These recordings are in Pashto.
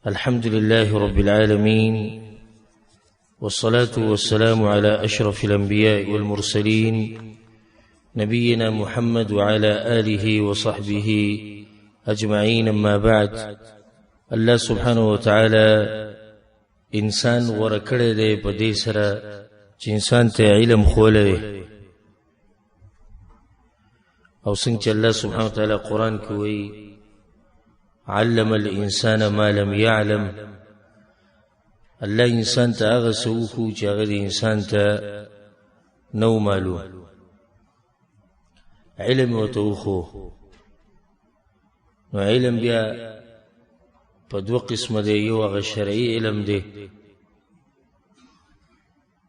الحمد لله رب العالمين، والصلاة والسلام على أشرف الأنبياء والمرسلين نبينا محمد وعلى آله وصحبه أجمعين. أما بعد، الله سبحانه وتعالى انسان ورکړی دی په دې سره چې انسان ته علم خولی او څنګه چې الله سبحانه وتعالى قرآن کې وایي علم الانسان ما لم يعلم. الله انسان ته هغه څه وښو چې هغه د انسان ته نو معلوم، علم ورته وښو. نو علم بیا په دوه قسمه دی، یو هغه شرعي علم دی،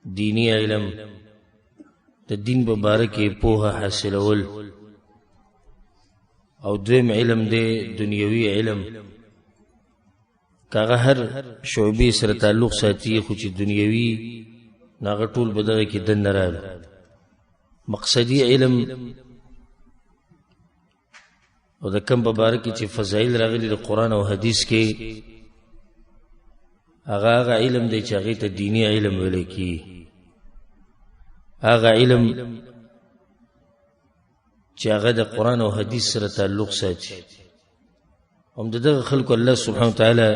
دینی علم، د دین په باره کې پوهه حاصلول، او دویم علم دی دنیوي علم، کاغه هر شعبې سره تعلق ساتي، خو چې دنیوي ناغه ټول به دغه کې دننه راغلی. مقصدي علم او د کم په باره کې چې فضایل راغلي د قرآن او حدیث کې، هغه علم دی چې هغې ته دیني علم ویلی کېږي. هغه علم چې هغه د قرآن او حدیث سره تعلق ساتي. هم د دغه خلکو الله سبحانه وتعالی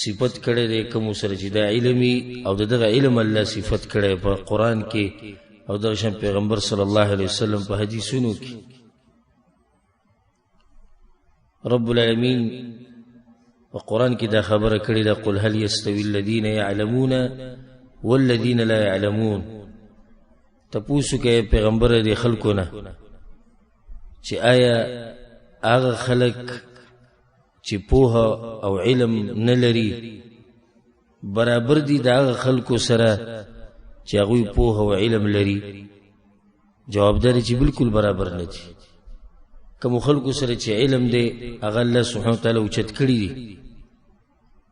صفت کړی دی کوم سره چې دا علمي، او د دغه علم الله صفت کړی په قرآن کې او دغه شان پیغمبر صلی الله علیه وسلم په حدیثونو کې. رب العالمین په قرآن کې دا خبره کړې ده، قل هل يستوي الذين يعلمون والذين لا يعلمون. تپوسو کې پیغمبر دی خلکو نه چې آیا هغه خلک چې پوهه او علم نه لري برابر دي د هغه خلکو سره چې هغوی پوهه او علم لري؟ جواب دی چې بالکل برابر نه دي. کوم خلکو سره چې علم دی هغه الله سبحانه وتعالی اوچت کړي دي،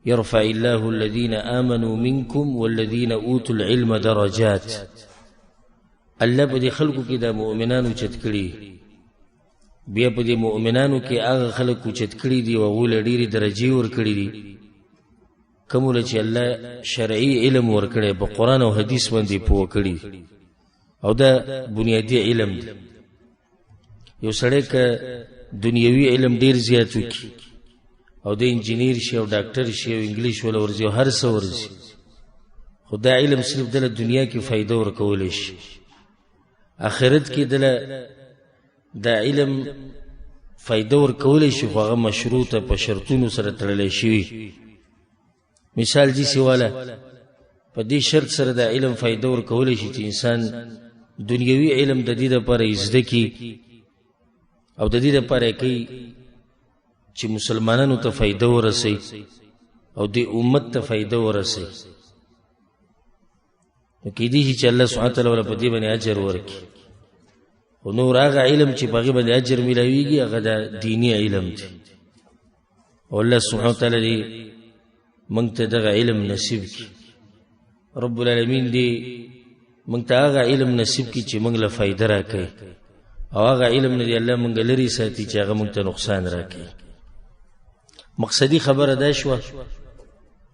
يرفع الله الذين آمنوا منكم والذين اوتوا العلم درجات. الله په دې خلکو کې د مؤمنانو اوچت کړي، بیا په دې مؤمنانو کې هغه خلک اوچت کړي دي او هغوی له ډېرې درجې ورکړي دي کومو له چې الله شرعي علم ورکړی، په قرآن او حدیث باندې پوه کړي، او دا بنیادي علم دی. یو سړی که دنیوي علم ډیر زیات وکړي او د انجینیر شي او ډاکټر شي او انګلیش ولا ورځي او هر څه ورځي، خو دا علم صرف دله دنیا کې فایده ورکولی شي، آخرت کې دله دا علم فایده ورکولی شي، خو هغه مشروطه په شرطونو سره تړلی شوي. مثال داسې واله په دې شرط سره دا علم فایده ورکولی شي چې انسان دنیوي علم د دې دپاره زده کړي او د دې دپاره کوي چې مسلمانانو ته فایده ورسوي او د امت ته فایده ورسوي. نو کیدای شي چې الله سبحانه وتعالی ولا په دې باندې اجر ورکړي، خو نور هغه علم چې په هغې باندې اجر میلاویږي هغه د دیني علم دی. او الله سبحانه وتعالی دې موږ ته دغه علم نصیب کړي. رب العالمین دې موږ ته هغه علم نصیب کړي چې موږ له فایده راکوي، او هغه علم نه دی الله مونږ لري ساتي چې هغه مونږ ته نقصان راکړي. مقصدي خبره دا شوه،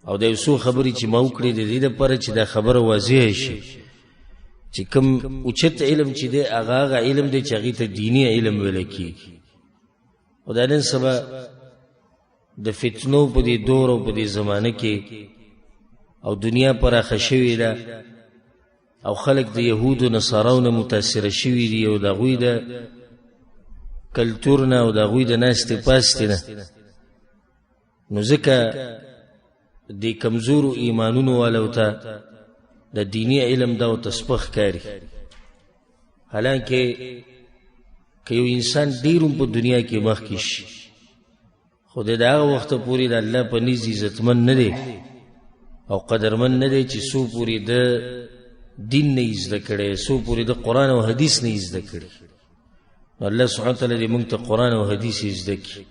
او د یو څو خبرې چې ما وکړې د دې دپاره چې دا خبره واضحه شي چې کوم اوچت علم چې دی هغه علم دی چې هغې ته دیني علم ویلی کېږي. او دا نن سبا د فتنو په دې دور او په دې زمانه کې او دنیا پراخه شوې ده، او خلق د یهودو نصاراو نه متاثره شوي دي، او د هغوی د کلتور نه او د هغوی د ناستې پاستې نه. نو ځکه د کمزورو ایمانونو والو ته د دیني علم دا ورته سپک ښکاري، حالانکه که یو انسان ډېر هم په دنیا کې مخکې شي، خو د هغه وخته پورې د الله په نزد عزتمن نه دی او قدرمن نه دی چې څو پورې د دین نه زده کړی، څو پورې د قرآن او حدیث نه زده کړي. نو الله سبحانه وتعالی دې موږ ته قرآن او حدیث زده کړي،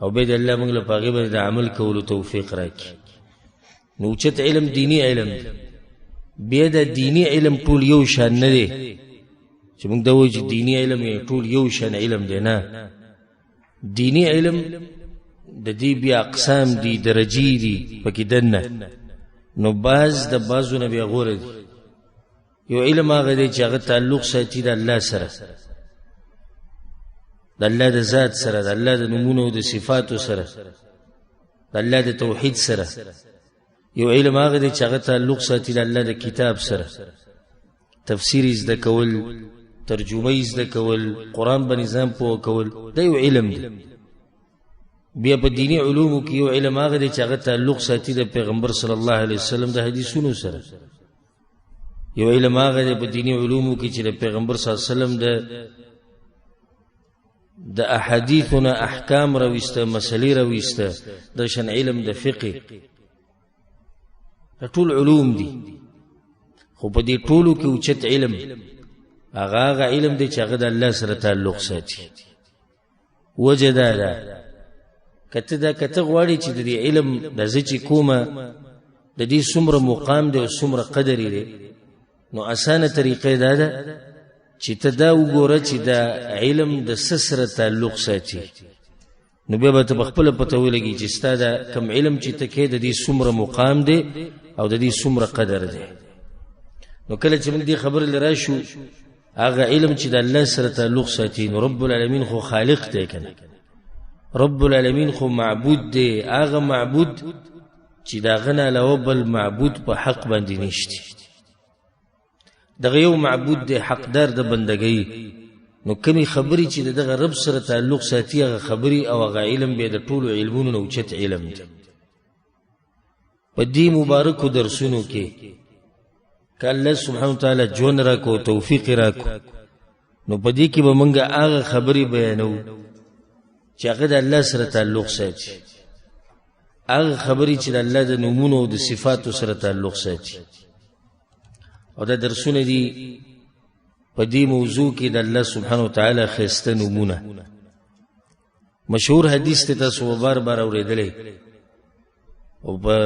او بیا د الله موږ له په هغې باندې د عمل کولو توفیق راکړي. نو اوچت علم دیني علم دی. بیا د دیني علم ټول یو شان نه دی چې موږ دا وایو چې دیني علم ټول یو شان علم دی. نه، دینی علم د دې بیا اقسام دي درجې دي پکې دنه نو باز د بازو نه بیا غوره دي یو علم هغه دی چې هغه تعلق ساتي د الله سره د الله د ذات سره د الله د نومونو او د صفاتو سره د الله د توحید سره یو علم هغه دی چې هغه تعلق ساتي د الله د کتاب سره تفسیر زده کول ترجمه زده کول قرآن په نظام پوه کول دا یو علم دی بیا په دینی علومو کې یو علم هغه دی چې هغه تعلق ساتي د پیغمبر صلی الله علیه وسلم د حدیثونو سره یو علم هغه دی په دینی علومو کې چې د پیغمبر صلی الله علیه وسلم د احادیثونه احکام راويسته مسلې راويسته د شن علم د فقه ټول علوم دي خو په دې ټولو کې اوچت علم هغه علم دی چې هغه د الله سره تعلق ساتي وجدا کته غواړي چې د دې علم د ځکه کومه د دې څومره مقام دی او څومره قدر لري نو اسانه طریقې ده چې ته دا وګوره چې دا علم د سره تعلق ساتي نو بیا به ته خپل پته ولګي چې ستاسو کم علم چې ته کې د دې څومره مقام دی او د دې څومره قدر دی نو کله چې موږ دې خبر لرا شو هغه علم چې د الله سره تعلق ساتي نو رب العالمین خو خالق دی کنه رب العالمین خو معبود دی هغه معبود چې دا غنه علاوه بل معبود په حق باندې نشته دغه یو معبود دی حقدار د بندګۍ نو کمی خبري چې دغه رب سره تعلق ساتي هغه خبري او هغه علم به د ټولو علمونو نو چت علم دی په دې مبارک درسونو کې کله سبحانه وتعالى جون را کو توفیق را کو نو په دې کې به مونږه هغه خبري بیانو چې هغه د الله سره تعلق ساتي هغه خبري چې د الله د نومونو او د صفاتو سره تعلق ساتي او دا درسونه دي په دې موضوع کې د الله سبحانه وتعالى خسته نمونه مشهور حدیث ته تاسو بار بار اوریدلې او په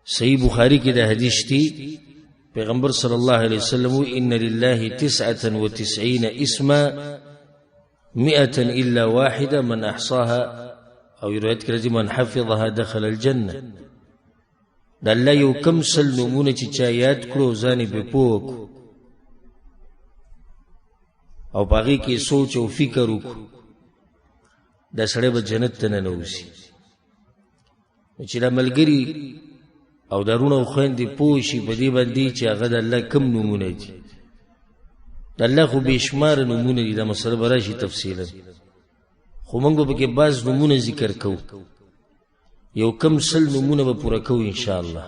صحیح بخاری کې دا حدیث دی پیغمبر صلی الله علیه وسلم ان لله 99 اسما 100 الا واحده من احصاها او روایت کړي من حفظها دخل الجنه د الله یو کم سل نمونه چې چا یاد کړو ځان به پوک او باغی کې سوچ او فکر وکړو د سړی به جنت ته نه نوځي چې د ملګری او درونه خويندې پوشي په دې باندې چې هغه د الله کم نمونه دي د الله خو بشمار نمونه دي د مسله براشي تفصیلا خو موږ به کې بعض نمونه ذکر کوو یو کم سل نمونه به پوره کوو ان شاء الله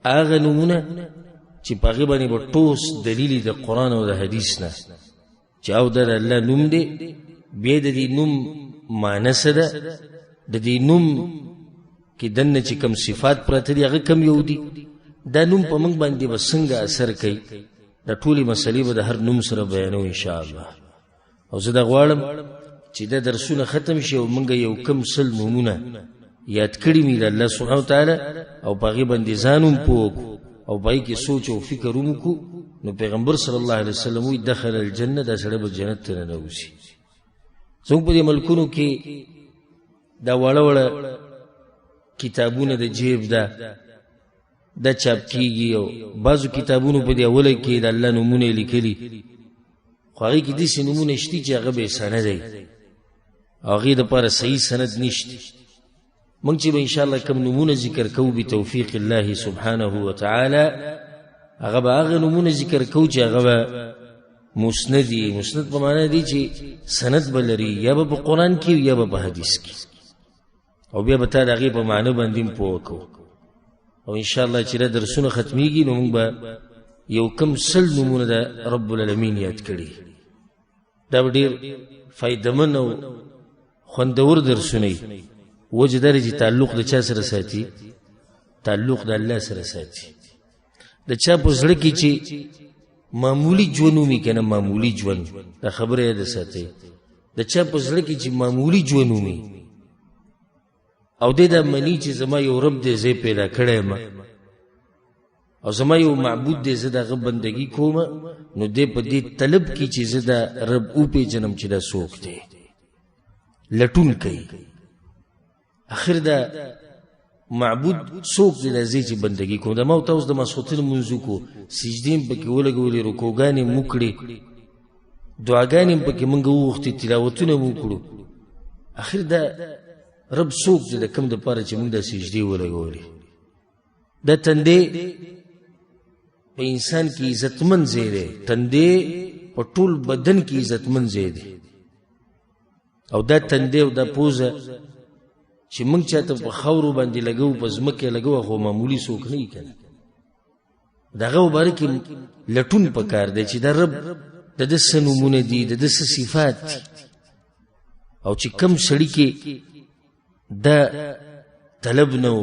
هغه نمونه چې په هغه باندې به ټوس دلیل د قران او د حدیث نه چې او د الله نوم دی به د دې نوم معنی څه ده د دې نوم کې دنه چې کم صفات پرته دي هغه کم یو دي دا نوم په موږ باندې به څنګه اثر کوي د ټولي مسلې به د هر نوم سره بیانو ان شاء الله او زه دا غواړم چې دا درسونه ختم شي او موږ یو کم سل نمونه یاد کړی مې د الله سبحانه وتعالى او باغی باندې ځانوم پوک او باغی کې سوچ او فکر وکړو نو پیغمبر صلی الله علیه وسلم وی دخل الجنه دا سره به جنت ته نه وځي څنګه په ملکونو کې دا وړه کتابونه د جیب دا چاپ کیږي او بعضو کتابونو په دی اوله کې د الله نومونه لیکلي خو هغه کې د نومونه شتي چې هغه به سند دی هغه د لپاره صحیح سند نشته مونږ چې ان شاء الله کوم نمونه ذکر کوو به توفیق الله سبحانه وتعالى هغه نمونه ذکر کوو چې هغه مسند په معنی دی چې سند بلري یا په قران کې یا په حدیث کې او بیا به تا دغه په معنی باندې پوکو او ان شاء الله چې درسونه ختميږي نو موږ به یو کم سل نمونه د رب العالمین یاد کړي دا ډېر فائدمن او خوندور درسونه وجدار چې تعلق د چا سره ساتي تعلق د الله سره ساتي د چا په زړه کې چې معمولی ژوند ومي کنه معمولی ژوند دا خبره ده ساتي د چا په زړه کې چې معمولی ژوند ومي او د دې منی چې زما یو رب دې زې پیدا کړې ما او زما یو معبود دې زدا غ بندگی کوم نو دې په دې طلب کې چې زدا رب او په جنم چې دا سوک دې لټون کوي اخر دا معبود څوک دی د چې بندگی کوم د ما تاسو د مسوتن منځو کو سجدین پکې ولګولې رکوګانې مکړي دعاګانې پکې مونږ وختي تلاوتونه وکړو اخر دا رب څوک دی د کوم د پاره چې مونږ د سجدي ولګولې د تندې په انسان کې عزتمن ځای دی تندې په ټول بدن کې عزتمن ځای دی او دا تندې او دا پوزه چې مونږ چاته په خاورو باندې لګو په ځمکه لګو خو معمولی څوک نه کړي دغه مبارک لټون پکار دی چې د رب د دسه نمونه دي د دسه صفات او چې کم سړی کې دا طلب نو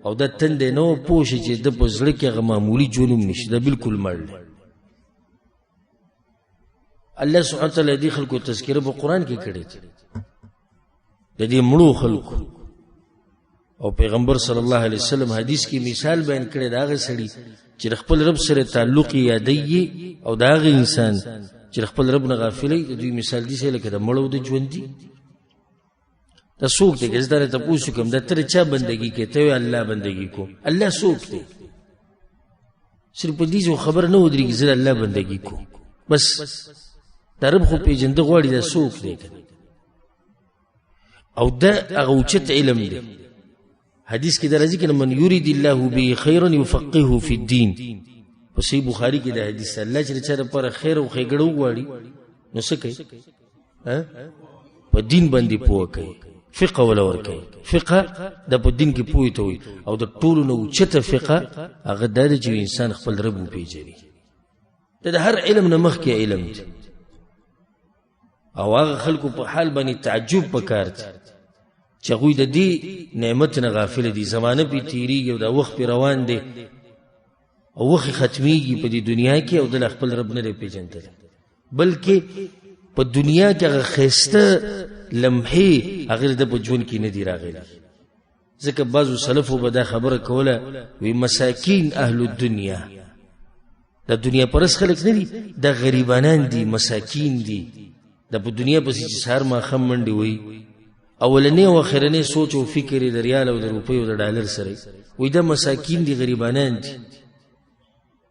او دا تند نو پوښي چې د پزړه کې معمولی جنوم نشي دا بالکل مړ الله سبحانه وتعالى دې خلکو تذکره په قران کې کړی د دې مړو خلکو او پیغمبر صلی الله علیه وسلم حدیث کې مثال بیان کړی دا غي سړی چې خپل رب سره تعلق یادې او دا غي انسان چې خپل رب نه غافلې د دوی مثال دي چې لکه د مړو د ژوند دي دا څوک دی چې دا ته پوښتنه کوم دا تر چا بندگی کوي ته الله بندگی کو الله څوک دی صرف دې جو خبر نه ودرېږي چې الله بندگی کو بس دا رب خو پیژند غواړي دا څوک دی او دا هغه اوچت علم دی حدیث کې درځي کې من یرید الله به خیرا یفقهه فی الدین په صحیح بخاری کې دا حدیث الله چې چېرې پر خیر او خیګړو غواړي نو څه کوي په دین باندې پوه کوي فقه ولا ور کوي فقه د په دین کې پوي ته وي او د ټولو نو چته فقه هغه د چې انسان خپل رب پیژني د هر علم نه مخکې علم دی او هغه خلکو په حال باندې تعجب وکړ چې غوی د دې نعمت نه غافل دي زمانه په تیریږي او د وخت په روان دي او وخت ختميږي په دې دنیا کې او د خپل رب نه پیژندل بلکې په دنیا کې هغه خسته لمحه هغه د بجون کې نه دی راغلی ځکه بعضو سلفو به دا خبره کوله وی مساکین اهل الدنیا د دنیا پرس خلک نه دي د غریبانان دي مساکین دي د په دنیا په چې سار ما خم منډي وي اولنې او اخرنې سوچ او فکر د ریال او د روپیو او د ډالر سره وي د مساکین دي غریبانان دي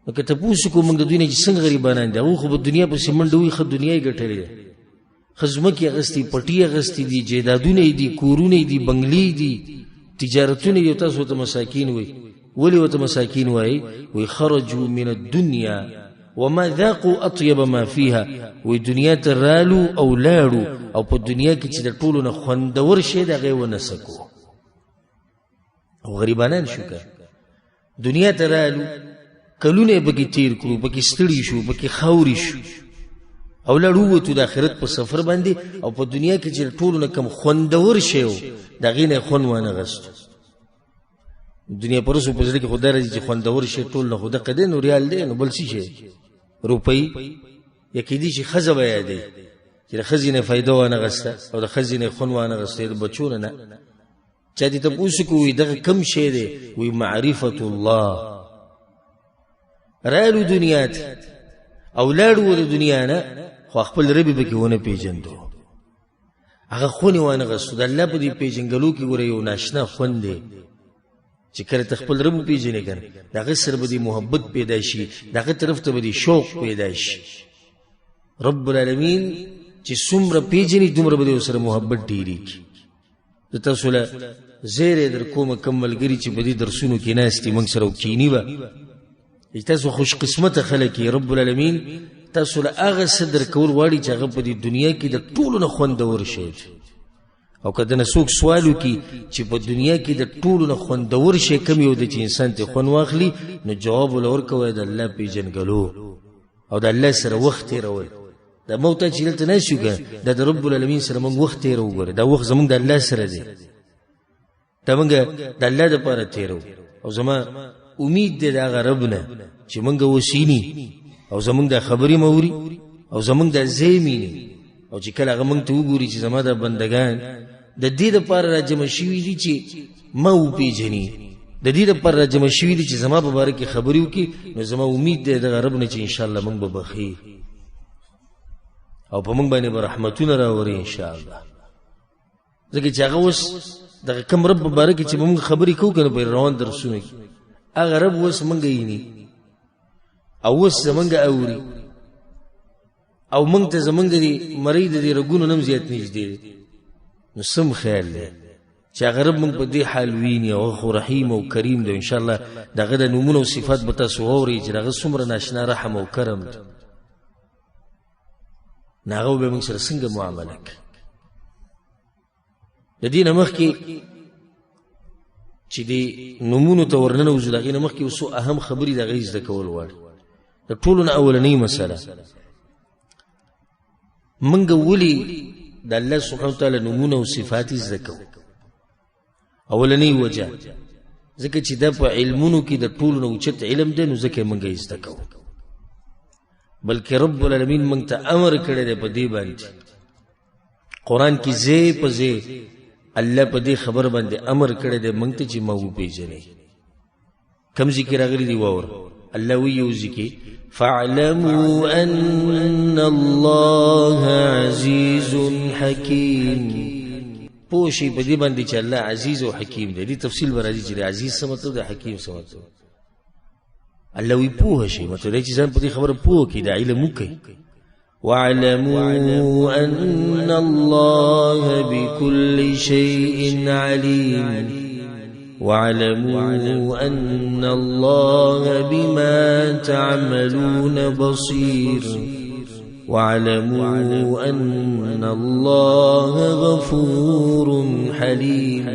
نو که ته پوښتنه کوم د دنیا چې څنګه غریبانان دي او خو په دنیا په سیمنډ وي خو دنیا یې ګټلې ده خزمکی اغستی پټی اغستی دي جیدادونه دي کورونه دي بنگلې دي تجارتونه یو تاسو ته مساکین وي ولی وته مساکین وي خرجوا من الدنيا وما ذاقوا اطيب ما فيها وي دنیا ته رالو او لاړو او په دنیا کې چې د ټولو نه خوندور شي دغه ونسکو او غریبانان شو که دنیا ته رالو کلونه بګی تیر کړو بګی ستړي شو بګی خاوري شو او لړو ته د آخرت په سفر باندې او په دنیا کې چې ټولو نه کم خوندور شي دغه نه خون وانه غست دنیا پرسو په ځل کې خدای راځي چې خوندور شي ټول نه خدای قدې نو ریال دی نو بل شي روپۍ یکې دي چې خزه وای دی چې خزینه فائدہ وانه غسته او د خزینه خون وانه غسته د بچونه نه چا دې ته پوښتنه کوي دغه کم شي دی وی معرفت الله رالو دنیا او لاړو د دنیا نه خو خپل رب به کې ونه پیژندو هغه خونی وانه غسو د الله په دې پیژنګلو کې ګوره یو ناشنا خوند دی چې کله خپل رب پیژنې کړه دغه سره به محبت پیدا شي دغه طرف ته به شوق پیدا شي رب العالمین چې څومره پیژنې دومره به سره محبت ډیری د تاسو له زیره در کومه کملګری چې په دې درسونو کې ناشتي موږ سره وکینی و تاسو خوش قسمت خلک رب العالمین تاسو له هغه صدر کول واړي چې هغه په دې دنیا کې د ټولو نه خوندور شي او کله نه څوک سوالو کې چې په دنیا کې د ټولو نه خوندور شي کم یو د انسان ته خون واخلي نو جواب ولور کوي د الله پیژنګلو او د الله سره وخت تیرول د موت چې دلته نه شوګه د رب العالمین سره موږ وخت تیرو غره دا وخت زموږ د الله سره دی دا موږ د الله لپاره تیرو او زما امید دې دا غربنه چې موږ وسینی او زمونږ د خبرې موري او زمونږ د زمینی او چې کله هغه موږ ته وګوري چې زما د بندگان د دې لپاره راجم شوي دي چې ما و پیژني د دې لپاره راجم شوي دي چې زما په باره کې خبرې وکړي نو زما امید دی د غربنه چې ان شاء الله موږ به بخیر او په موږ باندې به رحمتونه راوړي ان شاء الله ځکه چې هغه اوس دغه کم رب مبارک چې موږ خبرې کوو کنه په روان درسونه کې هغه رب اوس موږ یې او اوس زمونږ اوري او موږ ته زمونږ د مرۍ د رګونو نم زیات نږدې نو سم خیال دی چې هغه رب موږ په دې حال ویني او خو رحیم او کریم دی انشاءالله دغه د نومونه او صفات به تاسو واورئ چې دغه څومره ناشنا رحم او کرم دی نو هغه به موږ سره څنګه معامله کوي د دې نه مخکې چې د نومونو ته ورننوځو د هغې نه مخکې اوس اهم خبرې د هغې زده کول غواړي د ټولو نه اولنۍ مسله موږ ولې د الله سبحانه وتعالی نومونه او صفات زده کوو اولنۍ وجه ځکه چې دا په علمونو کې د ټولو نه اوچت علم دی نو ځکه یې موږ یې زده کوو بلکې رب العالمین موږ ته امر کړی دی په دې باندې قرآن کې ځای په ځای الله په دې خبر باندې امر کړی دی موږ ته چې ما وپېژنئ کوم ځای کې راغلي دي واوره الله وی یو ځای کې فاعلموا ان الله عزیز حکیم پوه شئ په دې باندې چې الله عزیز او حکیم دی دې تفصیل به راځي چې عزیز څه مطلب دی حکیم څه مطلب الله وی پوه شئ مطلب دی چې ځان په دې خبره پوه کړئ د علم وکړئ واعلموا ان الله بكل شيء عليم واعلموا ان الله بما تعملون بصير واعلموا ان الله غفور حليم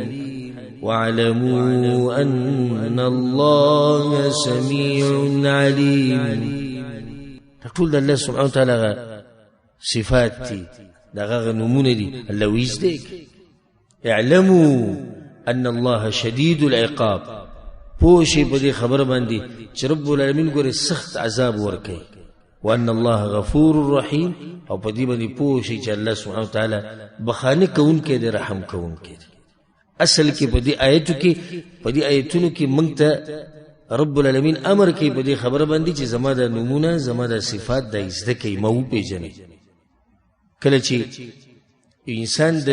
واعلموا ان الله سميع عليم ټول الله سبحانه وتعالى صفات دي دغه نمونه دي الله ويزدك اعلموا ان الله شديد العقاب پوشي په دې خبر باندې چې رب العالمین ګوره سخت عذاب ورکي وان الله غفور رحيم او په دې باندې پوشي چې الله سبحانه وتعالى بخانه کوونکی دی رحم کوونکی دی اصل کې په دې آیتو کې په دې آیتونو کې موږ ته رب العالمین امر کوي په دې خبره باندې چې زما د نمونه زما د صفات د زده کوي مو پیژني کله چې انسان د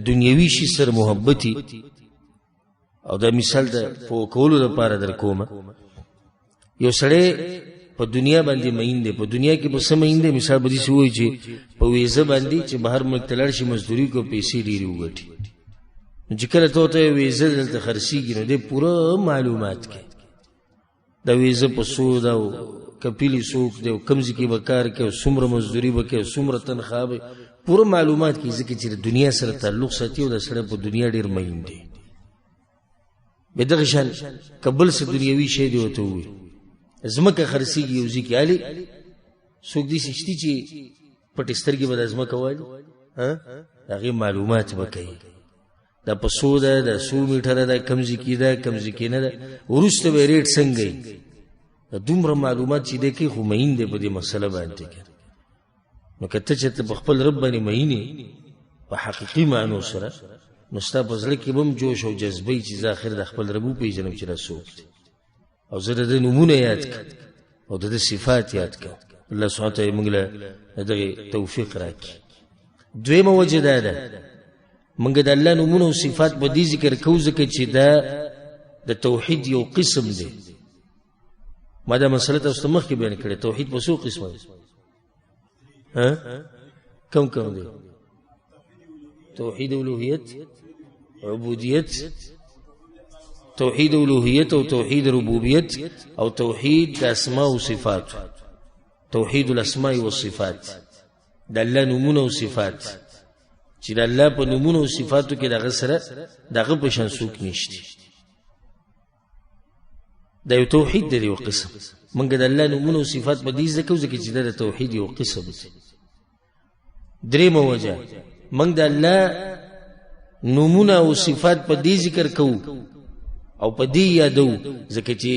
دنیوي شي سره محبتي او دا مثال د فوکولو لپاره در کومه یو سړی په دنیا باندې مین دی په دنیا کې په سمین دی مثال به دې سوي چې په ویزه باندې چې بهر ملک تلل شي مزدوري کو پیسې ډیری وګټي چې کله ته ویزه دلته خرڅيږي نو دې پوره معلومات کې دا ویزه په سود او کپیلی سوق دی کمزې کې وکړ کې څومره مزدوري وکړي څومره تنخواه به پوره معلومات کې ځکه چې دنیا سره تعلق ساتي او د سره په دنیا ډیر مین دی به دغه شان قبل سره دنیوي شی دی وته وي زمکه خرڅيږي یو ځکه علي څوک دې سشتي چې پټسترګي به زمکه وایي ها هغه معلومات وکړي دا په سوده د 100 میټره د کمزې کې دا کمزې کې نه ورسته به ریټ څنګه دا دومره معلومات چې دې کې خو مین دی په دې مسله باندې نو کته چې په خپل رب باندې مینه په حقيقي معنی سره نو ستا په ځل کې بم جوش او جذبه چې ځاخر د خپل رب پیژنم چې رسول او زه د نمونه یاد ک او د صفات یاد ک الله سبحانه وتعالى موږ له دغه توفیق راکړي دویمه وجه ده موږ د الله نمونه او صفات په دې ذکر کوو ځکه چې دا د توحید یو قسم دی ما دا مسله تاسو ته مخکې بیان کړې توحید په څو قسمه دي ها کوم دي توحید الوهیت عبودیت توحید الوهیت او توحید ربوبیت او توحید اسماء او صفات توحید الاسماء والصفات د الله نمونه او صفات چې د الله په نمونه او صفاتو کې دغه سره دغه په شان څوک نشته دا یو توحید دی یو قسم موږ د الله نمونه او صفات په دې ځکه چې د توحید یو قسم دی درېمه وجه موږ د الله نمونه او صفات په دې ذکر کوو او په دې یادو ځکه چې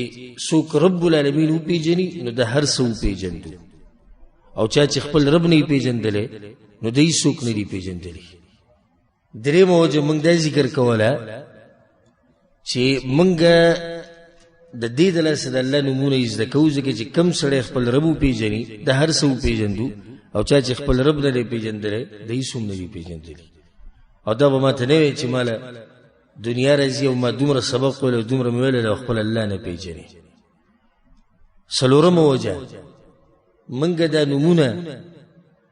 څوک رب العالمین او پیژني نو د هر څه پیژندو او چې خپل رب نه پیژندلې نو دې څوک نه دی پیژندلې درېمه وجه موږ د ذکر کوله چې موږ د دې د لاسه د الله نمونه زده کوو ځکه چې کم سړی خپل رب پیژني د هر څه پیژندو او چې خپل رب نه پیژندلې دې څوم نه پیژندلې او دا به ماته نه وي چې مال دنیا راځي او ما دومره سبق ویل او دومره مې ویل او خپل الله نه پیژني. څلورمه وجه موږ دا نومونه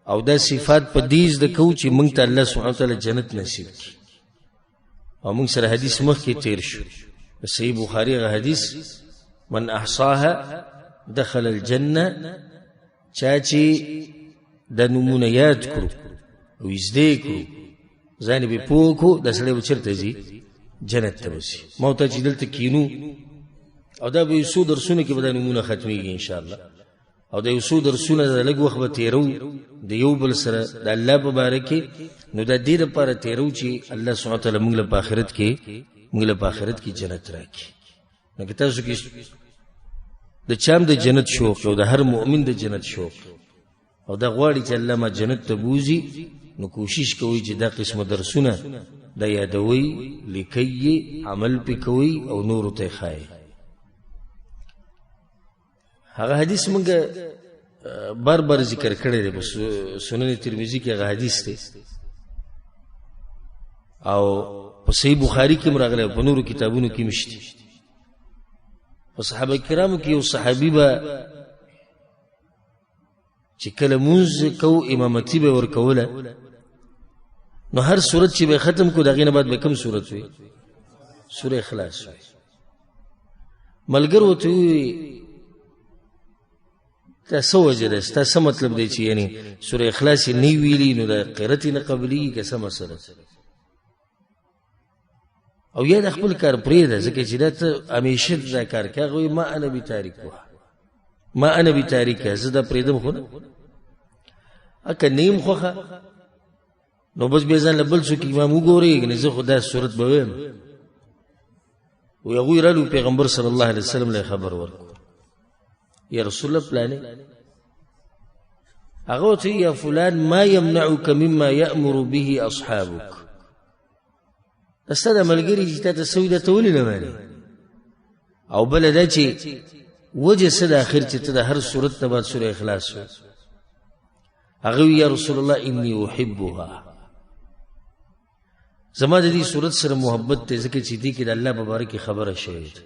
او دا صفات په دې زده کوو چې موږ ته الله سبحانه وتعالی جنت نصیب کړي. او موږ سره حدیث مخکې تیر شو صحیح بخاري غ حدیث من احصاها دخل الجنه، چا چې د نومونه یاد کړو او زده کړو ځان به پوه کړو د سړی به چېرته ځي؟ جنت ته به ځي. ما ورته چې دلته کینو او دا به یو څو درسونه کې به دا نومونه ختمېږي انشاءالله، او د یو څو درسونه د لږ وخت به تېرو د یو بل سره د الله په باره کې. نو د دې دپاره تېرو چې الله سبحانه وتعالی موږ له په آخرت کې جنت راکړي. نو که تاسو کې د چام د جنت شوق او د هر مؤمن د جنت شوق او دا غواړي چې الله ما جنت ته بوزي، نو کوشش کوئ چې دا قسمه درسونه دا یادوئ، لیکئ، عمل پې کوئ او نورو ته یې ښایئ. هغه حدیث موږ بار بار ذکر کړی دی په سنن ترمذي کې. هغه حدیث دی او په صحیح بخاري کې راغلی، په نورو کتابونو کې مشته. په صحابه کرامو کې یو صحابي به چې کله مونځ کو امامتي به ورکوله، نو هر سورت چې به ختم کو د هغې نه بعد به کوم سورت وي؟ سوره اخلاص وي. ملګرو ورته ووایي دا څه وجه ده، ستا څه مطلب دی چې یعنې سوره اخلاص یې نه ویلي نو د قرت یې نه قبلېږي که څه مسله؟ او یا د خپل کار پرېږده ځکه چې دا ته همیشه دا کار کوې. هغه وایي ما انا بتاریکها، ما انا بتاریکها، زه دا پرېږدم خو نه. که نه یم خوښه نو بس بیا ځان له بل څوک امام وګورئ، کنې زه خو دا صورت به ویم. وایي هغوی رالو پیغمبر صلی الله علیه وسلم له خبر ورکړو، یا رسول الله پلانې. هغه ورته یا فلان ما یمنعک مما یأمر به اصحابک، دا ستا د ملګري چې تا ته څه وي دا ته ولې نه منې؟ او بله دا چې وجه څه د اخر چې ته د هر صورت نه بعد سوره اخلاص وایې؟ هغه وی یا رسول الله انی احبها، زما د دې صورت سره محبت دی ځکه چې دې کې د الله په باره کې خبره شوې ده.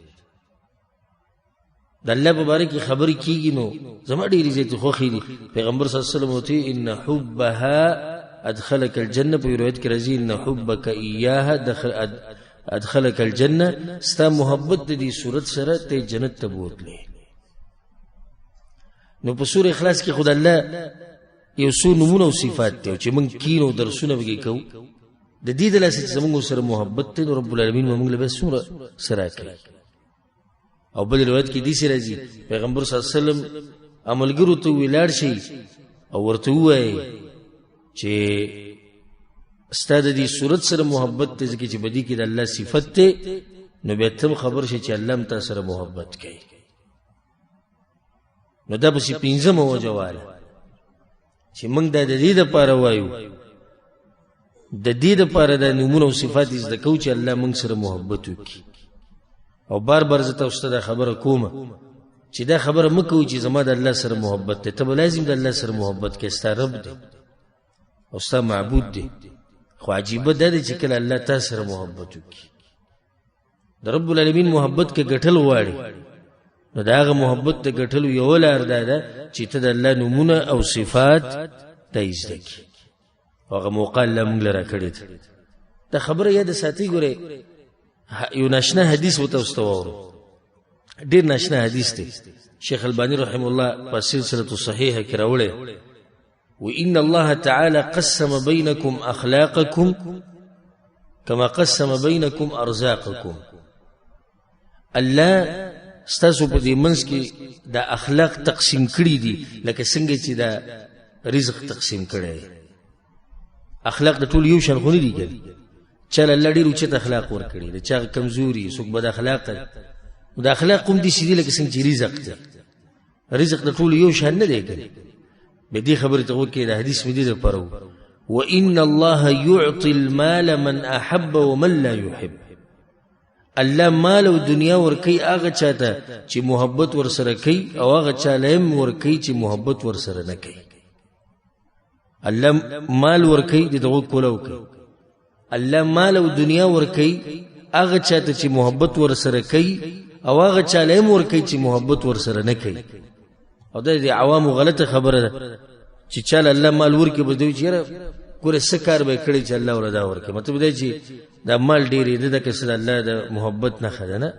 د الله په باره کې خبرې کېږي نو زما ډېرې زیاتې خوښې دي. پیغمبر صلی الله علیه وسلم ورته ان حبها ادخلک الجنه، په روایت کې راځي ان حبک ایاها ادخلک الجنه، ستا محبت د دې صورت سره ته جنت ته بوتلې. نو په سوره اخلاص کې خدای الله یو څو نمونه او صفات دی چې موږ کینو درسونه به کوو د دې د لاسه چې زموږ سره محبت دی، نو رب العالمین موږ له به څومره سره کوي. او بل روایت کې داسې راځي پیغمبر صلی الله علیه وسلم عملګرو ته ولاړ شي او ورته ووایي چې ستا د دې صورت سره محبت دی ځکه چې بدي کې د الله صفت دی، نو بیا ته خبر شي چې الله هم تا سره محبت کوي. نو دا پسې پنځمه وجه واله چې موږ دا د دې دپاره وایو، د دې دپاره دا نومونه او صفات یې زده کوو چې الله موږ سره محبت وکړي. او بار بار زه تاسو ته دا خبره کومه چې دا خبره مه کوئ چې زما د الله سره محبت دی. ته به لازم د الله سره محبت کوې، ستا رب دی او ستا معبود دی. خو عجیبه دا دی چې کله الله تا سره محبت وکړي، د رب العالمین محبت که ګټل غواړي، نو د هغه محبت د ګټلو یوه لار دا ده چې ته د الله نومونه او صفات ته یې زده کړي. هغه موقع الله موږ له راکړې ده. دا خبره یاد ساتئ. ګورئ یو ناشنا حدیث به تاسو ته واورو، ډېر ناشنا حدیث دی. شیخ البانی رحم الله په سلسله صحیحه کې راوړی وإن الله تعالى قسم بينكم أخلاقكم كما قسم بينكم أرزاقكم. الله ستاسو په دې منځ کې د اخلاق تقسیم کړي دي لکه څنګه چې د رزق تقسیم کړي. اخلاق د ټول یو شان خو نه دي ګل، چل الله ډېر اوچت اخلاق ورکړي، د چا کمزوري څوک بد اخلاق، د اخلاق هم دي سړي لکه څنګه چې رزق دی، رزق د ټول یو شان نه دی ګل. به دې خبرې ته وکړي د حدیث مې دې دپاره وإن الله يعطي المال من أحب ومن لا يحب. الله مال او دنیا ورکی هغه چاته چې محبت ورسره کوي او هغه چاله هم ورکی چې محبت ورسره نه کوي. الله مال ورکی دغه کولو کوي، الله مال او دنیا ورکی هغه چاته چې محبت ورسره کوي او هغه چاله هم ورکوي چې محبت ورسره نه کوي. او دا د عوامو غلطه خبره ده چې چاله الله مال ورکوي به دوی چېره ګوره څه کار به یې کړی چې الله وله دا ورکوي. مطلب دا چې دا مال ډېر یې ده که څه د الله د محبت نښه ده نه.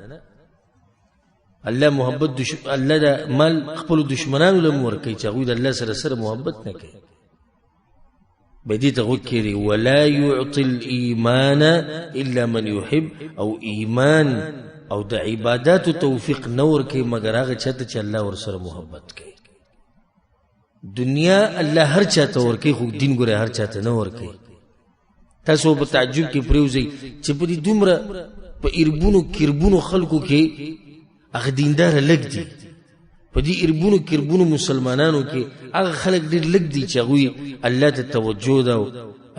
الله محبت الله د مال خپلو دشمنانو له هم ورکوي چې هغوی د الله سره محبت نه کوي. به دې ته غوږ کېږدي ولا يعطي الایمان الا من يحب او ایمان او د عباداتو توفیق نه ورکوي مګر هغه چاته چې الله ورسره محبت کوي. دنیا الله هر چاته ورکوي خو دین ګوره هر چاته نه ورکوي. تاسو په تعجب کې پرېوځئ چې په دې دومره په اربونو کربونو خلکو کې هغه دینداره لږ دي. په دې اربونو کربونو مسلمانانو کې هغه خلک ډېر لږ دي چې هغوی الله ته توجه ده او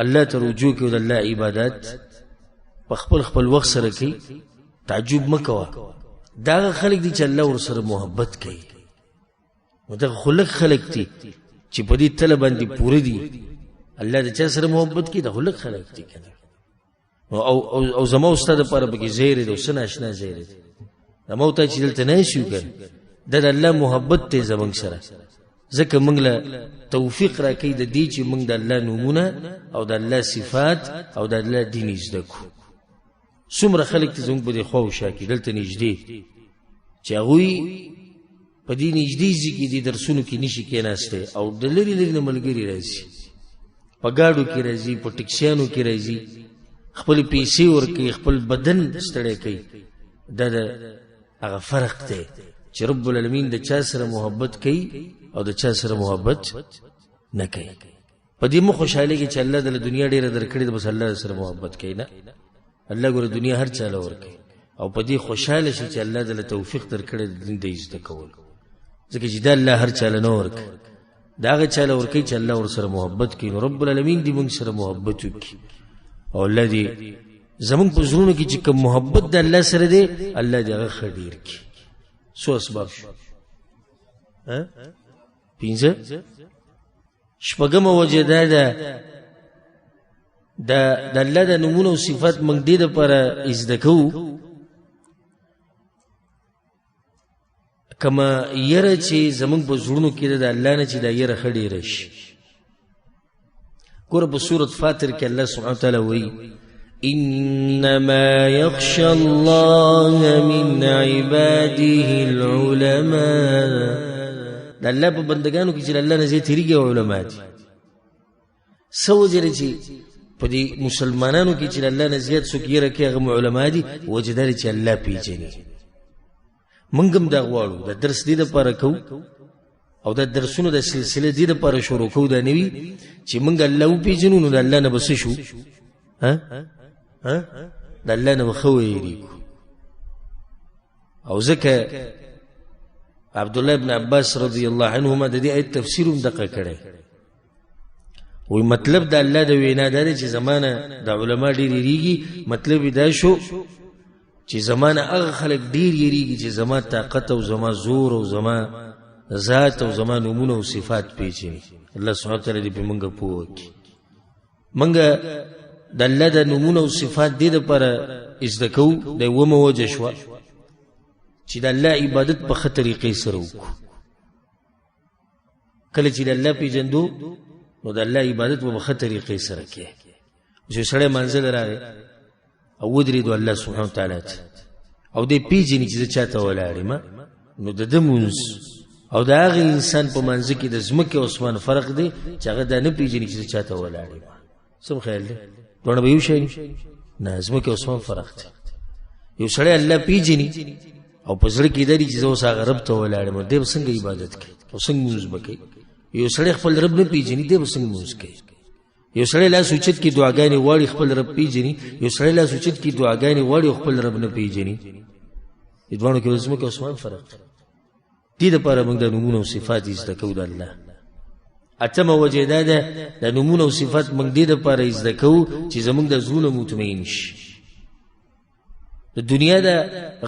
الله ته رجوع کوي او د الله عبادت په خپل وخت سره کوي. تعجب مه کوه، دا هغه خلک دي چې الله ورسره محبت کوي. نو دغه خو لږ خلک دي چې په دې تله باندې پوره دي الله د چا سره محبت کوي. دا خو لږ خلک دي که نه. او زما ستا دپاره پکې زیری دی او څه ناشنا زیری دی. زما او تا چې دلته ناست یو که دا د الله محبت دی زموږ سره. ځکه موږ له توفیق را کوي د دې چې موږ د الله نومونه او د الله صفات او د الله دین زده کړو. څومره خلک ته زموږ په دې خوا و شا کې دلته نږدې چې هغوی په دې نږدې ځای کې دې درسونو کې نشي کېناستی او د لرې لرې نه ملګري راځي، په ګاډو کې راځي، په ټکسیانو کې راځي، خپل پیسې ورکوي، خپل بدن ستړی کوي. دا د هغه فرق دی چې رب العالمین د چا سره محبت کوي او د چا سره محبت نه کوي. په دې مه خوشحالېږي چې الله دله دنیا ډېره درکړې ده بس الله سره محبت کوي. نه، الله ګوره دنیا هر چاله ورکوي او په دې خوشحاله شي چې الله دله توفیق درکړی د دین د زده کولو. ځکه چې دا الله هر چاله نه ورکوي، دا هغه چاله ورکوي چې الله ورسره محبت کوي. نو رب العالمین دې موږ سره محبت وکړي او الله دې زموږ په زړونو کې چې کوم محبت د الله سره دی الله دې هغه ښه ډېر کړي. څو اسباب شو؟ 5. شپږمه وجه دا ده د الله د نومونو او صفات موږ دې دپاره زده کوو کما یره چې زموږ په زړونو کې ده د الله نه چې دا یره ښه ډېره شي. ګوره په سورة فاطر کې الله سبحانه وتعالی وایي انما يخشى الله من عباده العلماء. د الله په بندگانو کې چې الله نه زیات تیریږي علما دي. څه وجه ده چې په دې مسلمانانو کې چې الله نه زیات څوک یره کوي هغه علما دي؟ وجه دا چې الله پیژني. موږ هم دا غواړو د درس دې دپاره کوو او د درسونو د سلسله دې دپاره شروع کوو دا نوي چې موږ الله وپېژنو نو د الله نه به څه شو؟ د الله نه به ښه ویریږو. او ځکه عبدالله ابن عباس رضی الله عنهما د دې آیت تفسیر هم دقه کړی. وی مطلب د الله د وینا دا دی چې زمانه د علما ډېر یریږي. مطلب یې دا شو چې زمانه هغه خلک ډېر یریږي چې زما طاقت او زما زور او زما ذات او زما نومونه او صفات پیژني. الله سبحانه وتعالی دې په موږ پوه کړي. موږ د الله د نومونه او صفات دې دپاره زده کوو. د اوومه وجه شوه چې د الله عبادت په ښه طریقې سره وکړو. کله چې د الله پېژندو نو د الله عبادت به په ښه طریقې سره کوې. چې سړی منزل راغی او ودرېدو الله سبحانه وتعالی ته او دی پېژني چې زه چاته ولاړ یم نو د ده مونځ او د هغه انسان په منځ کې د ځمکې او اسمان فرق دی چې هغه دا نه پېژني چې زه چاته ولاړ یم. څه خیال دی؟ دواړه به یو شی نه، ځمکې او اسمان فرق دی. یو سړی الله پېژني او په زړه کې دا دي چې زه اوس هغه رب ته ولاړ یم، دی به څنګه عبادت کوي او څنګه مونځ به کوي؟ یو سړی خپل رب نه پېژني دی به څنګه مونځ کوي؟ یو سړی لاس اوچت کړي دعاګانې غواړي خپل رب پېژني، یو سړی لاس اوچت کړي دعاګانې غواړي خپل رب نه پېژني. دې دواړو کې ځمکې او اسمان فرق دی. دې دپاره موږ د نومونه او صفات زده کوو د الله. اتمه وجه دا ده د نومونه او صفات موږ دې دپاره زده کوو چې زموږ د زړونه مطمئن شي. د دنیا د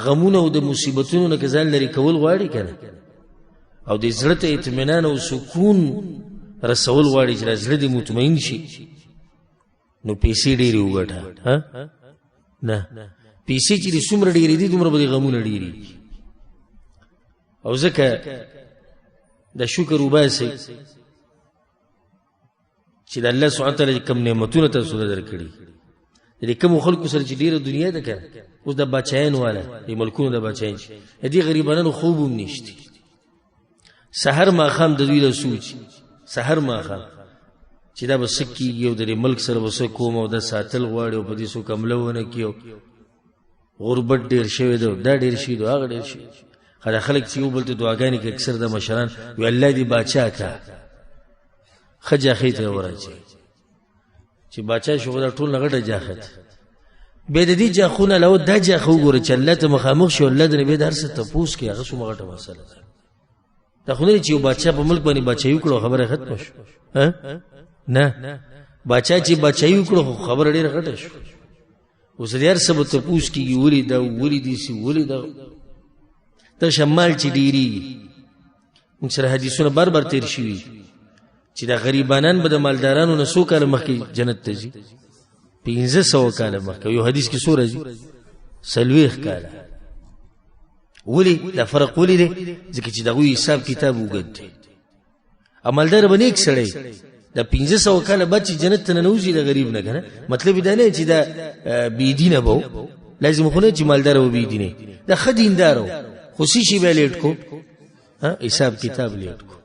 غمونو او د مصیبتونو نه که ځان لرې کول غواړي که نه او د زړه ته اطمینان او سکون رسول غواړي چې زړه دې مطمئن شي نو پیسې ډېرې وګټه. نه، پیسې چې دې څومره ډېرې دي دومره به دې غمونه ډېرې او ځکه د شکر وباسئ چې د الله سبحانه وتعالی کوم نعمتونه تاسو ته درکړي د کومو خلکو سره چې ډېره دنیا ده کنه اوس د بچیانو والا د ملکونو د بچیان دې غریبانو خوب هم نشته سحر ماښام د دوی له سوچ سحر ماښام چې دا به څه کېږي او د دې ملک سره به څه کوم او دا ساتل غواړي او په دې څوک حمله ونه کړي او غربت ډېر شوی دی دا ډېر شوي دی هغه ډېر شوي دا خلک چې یو بل ته دعاګانې کوي اکثر د مشران وي الله دې باچا کا ښه جاخۍ ته ورچوي چې باچا شو دا ټول نه غټه جاخت بیا د دې جاخونه له دا جاخه وګوره چې الله ته مخامخ شو الله د نبي د هر څه تپوس کوي هغه څومره غټه مسله ده دا خو نه چې یو باچا په ملک باندې باچایي وکړو خبره ختمه شو نه باچا چې باچایي وکړو خبره ډېره غټه شو اوس د هر څه به تپوس کېږي ولې دا ولې داسې ولې دا ته شمال چې ډېرېږي موږ سره حدیثونه بار بار تېر شوي چې دا غریبانان به د مالدارانو نه څو کاله مخکې جنت ته ځي 1500 کاله مخکې یو حدیث کې څو راځي 40 کاله ولې دا فرق ولې دی ځکه چې دغوی حساب کتاب وګد دی مالدار به نیک سړی دا 1500 کاله بعد چې جنت ته ننوځي د غریب نه کنه مطلب دا نه چې دا بېدینه به لازم خو نه چې مالدار و بېدینه دا ښه دیندار و خو څه شي به لیټ کو حساب کتاب لیټ کو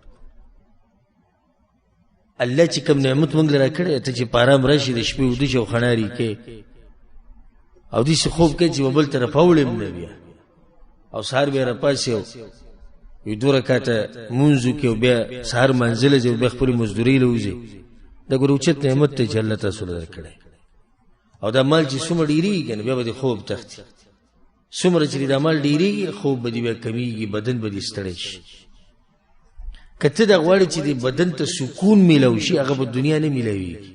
الله چې کوم نعمت موږ لره کړی ته چې په ارام راشي د شپې ودې شي او خناري کې او داسې خوب کوي چې بل طرف اوړم نه بیا او سهار بیا راپاسې یو 2 رکعته مونځ وکړي او بیا سهار منزله ځي او بیا خپلې مزدورۍ له وځي دا ګوره اوچت نعمت دی چې الله تاسو له درکړی او دا مال چې څومره ډېرېږي که نه بیا به دې خوب تښتي څومره چې دا مال ډېرېږي خوب به دې بیا کمیږي بدن به دې ستړی شي که ته دا غواړې چې دې بدن ته سکون میلاو شي هغه په دنیا نه میلاویږي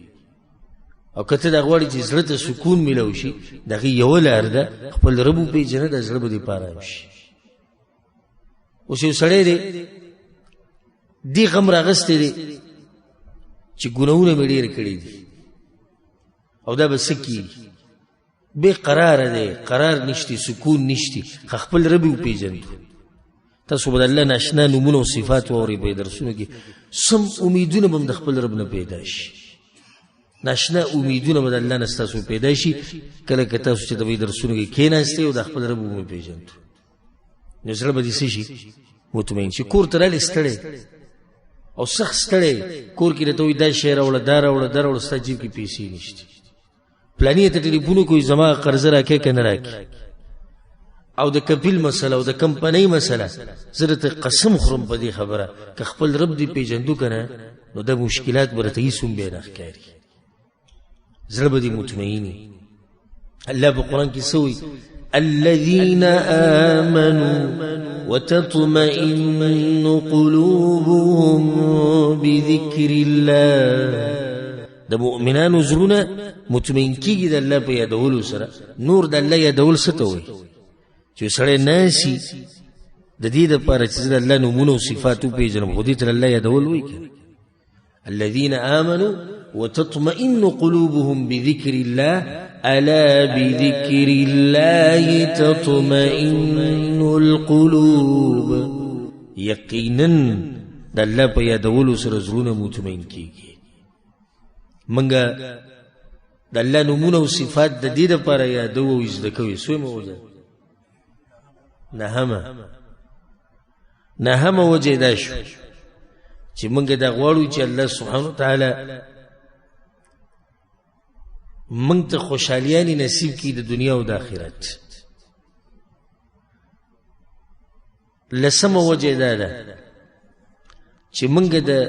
او که ته دا غواړې چې زړه ته سکون میلاو شي د هغې یوه لار ده خپل رب وپېژنه دا زړه به دې په ارام شي اوس یو سړی دی دې غم راغستی دی چې ګناهونه مې ډېر کړي دي او دا به څه کېږي بې قراره دی قرار نشتی سکون نشتی خو خپل رب یې وپېژنو تاسو به د الله ناشنا نومونه او صفات واورئ په درسونو کې سم امیدونه به هم د خپل رب نه پیدا شي ناشنا امیدونه به د الله نه ستاسو پیدا شي کله که تاسو چې د درسونو کې کښېناستئ او د خپل رب وپېژنئ نو زړه به دې څه شي مطمئن شي کور ته رالې ستړی او سخت ستړی کور کې درته وایي دا شی راوړه دا راوړه دا راوړه ستا جیب کې پیسې نشته پلاني ته ټلیفون وکړي زما قرضه راکړې که نه راکړي او د کپیل مسله او د کمپنۍ مسله زه درته قسم خورم په دې خبره که خپل رب دې پېژندو که نه نو دا مشکلات به راته هېڅ هم بیا نه ښکاري زړه به دې مطمئني الله په قرآن کې څه وایي الذين آمنوا وتطمئن قلوبهم بذكر الله د مؤمنانو زړونه مطمئن کېږي د الله په یادولو سره نور د الله یادول څه ته وایي چې سړی ناسي د دې دپاره چې زه د الله نومونه او صفات وپېژنم خو دې ته الله یادول وایي که الذين آمنوا وتطمئن قلوبهم بذكر الله ألا بذكر الله تطمئن القلوب یقینا د الله په یادولو سره زړونه مطمئن کېږي منګه د الله نومونه او صفات د دې دپاره یادوو او زده کوي څومره وجه نهمه وجه دا شو چې منګه دا غواړو چې الله سبحانه وتعالی منگ تا خوشحالیانی نصیب کی دا دنیا و دا آخرت لسم وجه دادا چی منگ دا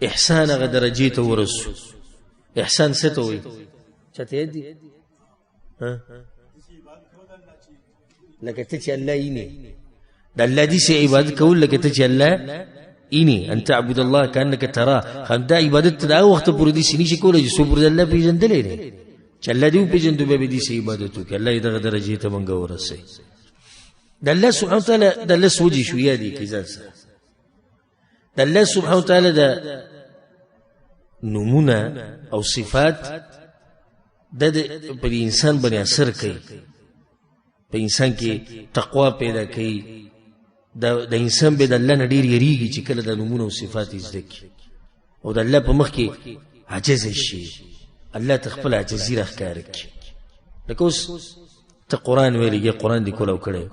احسان اغا درجی تا ورسو احسان ستا ہوئی چاہتا ہے دی لکتا چی اللہ اینی دا اللہ دی سے عبادت کول لکتا چی اللہ اینی ان تعبد الله كانك تراه خام دا عبادت دا وخت پر دي سني شي کوله چې سو پر الله پیژندلې نه چې الله دې پیژندو به دې سي عبادت وکړي الله دې درجه ته مونږ ورسي د الله سبحانه وتعالى د الله سوجي شو یادي کې ځان سره د الله سبحانه وتعالى د نمونه او صفات د پر انسان باندې اثر کوي په انسان کې تقوا پیدا کوي د انسان به د الله نه ډېر یریږي چې کله د نومونه او صفات یې زده کړي او د الله په مخ کې عاجز شي الله ته خپل عاجزي راښکاره کړي لکه اوس ته قرآن ویلې قرآن دې کولو کړی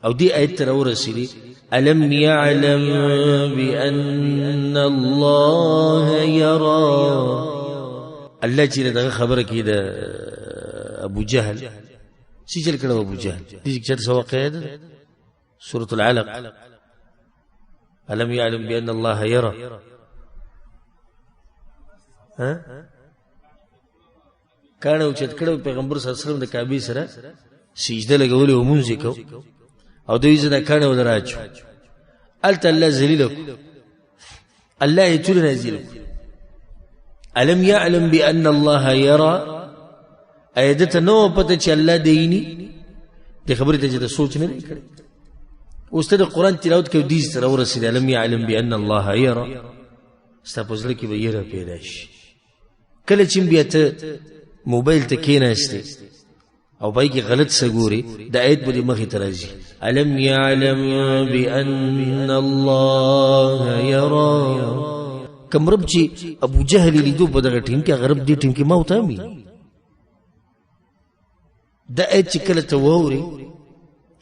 او دې آیت ته راورسېدې ألم يعلم بأن الله يرى الله چې دغه خبره کې د ابو جهل څه چل کړو ابو جهل دې چې څه واقعه ده سورة العلق ألم يعلم بأن الله يرى ها کانه او چت کړو پیغمبر صلی الله علیه وسلم د کعبه سره سجده لګولې او مونږ وکاو او دوی زدا کانه ودراچو الت الله ذلیلک الله يتول نازل ألم يعلم بأن الله يرى ايدت نو پته چې الله دیني د خبرې ته چې سوچ نه کړي استاد قرآن تلاوت کوي دې سره ورسېد ألم يعلم بأن الله يرى استپوزل کې به یره پیدا شي کله چې بیا ته موبایل ته کېناستې او پای کې غلط څه ګوري د آیت په مخې ته راځي ألم يعلم بأن الله يرى کم رب چې ابو جهل لیدو په دغه ټیم کې غرب دې ټیم کې موت امي د آیت چې کله ته ووري